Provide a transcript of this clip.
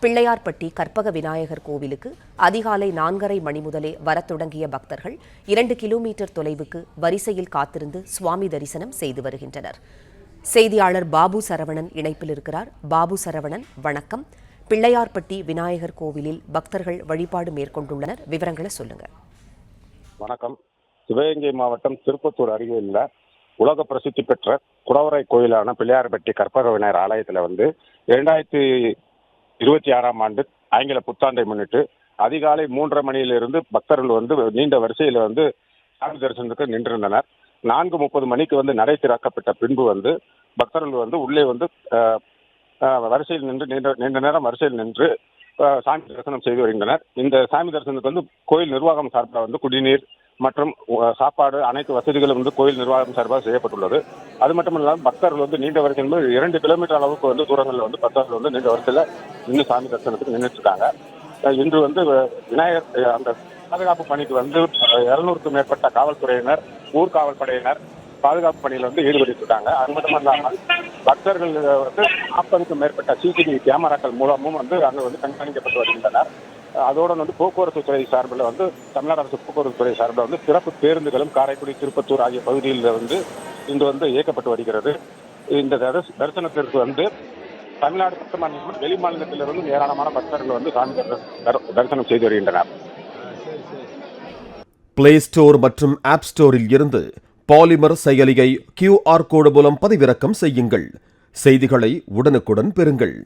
பிள்ளையார்பட்டி கற்பக விநாயகர் கோவிலுக்கு அதிகாலை 4:30 மணி முதலே வரத் தொடங்கிய பக்தர்கள் 2 கிலோமீட்டர் தொலைவுக்கு வரிசையில் காத்திருந்து சுவாமி தரிசனம் செய்து வருகின்றனர். செய்தியாளர் பாபு சரவணன் இணைப்பில் இருக்கிறார். பாபு சரவணன், வணக்கம். பிள்ளையார்பட்டி விநாயகர் கோவிலில் பக்தர்கள் வழிபாடு மேற்கொண்டுள்ளனர். விவரங்களை சொல்லுங்க. வணக்கம். சிவகங்கை மாவட்டம் திருப்பத்தூர் அருகே உள்ள உலக பிரசித்தி பெற்ற குடவரை கோயிலான பிள்ளையார்பட்டி கற்பக விநாயகர் ஆலயத்தில் 2026ஆம் ஆண்டு ஆங்கில புத்தாண்டை முன்னிட்டு அதிகாலை 3:30 மணியிலிருந்து பக்தர்கள் நீண்ட வரிசையில் சாமி தரிசனத்துக்கு நின்றிருந்தனர். 4:30 மணிக்கு நடை திறக்கப்பட்ட பின்பு பக்தர்கள் உள்ளே வரிசையில் நின்று நீண்ட நேரம் வரிசையில் நின்று சாமி தரிசனம் செய்து வருகின்றனர். இந்த சாமி தரிசனத்துக்கு கோயில் நிர்வாகம் சார்பாக குடிநீர் மற்றும் சாப்பாடு அனைத்து வசதிகளும் கோயில் நிர்வாகம் சார்பாக செய்யப்பட்டுள்ளது. அது மட்டும் இல்லாமல் பக்தர்கள் நீண்ட வரிசையில் 2 கிலோமீட்டர் அளவுக்கு தூரங்களில் பக்தர்கள் நீண்ட வரிசையில் நின்று சாமி தரிசனத்துக்கு நின்றுட்டு இருக்காங்க. இன்று விநாயகர் அந்த பாதுகாப்பு பணிக்கு 200க்கும் மேற்பட்ட காவல்துறையினர், ஊர்காவல் படையினர் பாதுகாப்பு பணியில் ஈடுபட்டு இருக்காங்க. அது மட்டும் இல்லாமல் பக்தர்கள் 40க்கும் மேற்பட்ட சிசிடிவி கேமராக்கள் மூலமும் அங்கு கண்காணிக்கப்பட்டு வருகின்றனர். அதோடு போக்குவரத்து துறை சார்பில் தமிழ்நாடு அரசு போக்குவரத்து துறை சார்பில் சிறப்பு பேருந்துகளும் காரைக்குடி, திருப்பத்தூர் ஆகிய பகுதிகளில் இன்று இயக்கப்பட்டு வருகிறது. இந்த தரிசனத்திற்கு தமிழ்நாடு மட்டுமல்லாமல் வெளி மாநிலத்திலிருந்து ஏராளமான பக்தர்கள் சாமி தரிசனம் செய்து வருகின்றனர். பிளே ஸ்டோர் மற்றும் ஆப் ஸ்டோரில் இருந்து பாலிமர் செயலியை QR கோடு மூலம் பதிவிறக்கம் செய்யுங்கள். செய்திகளை உடனுக்குடன் பெறுங்கள்.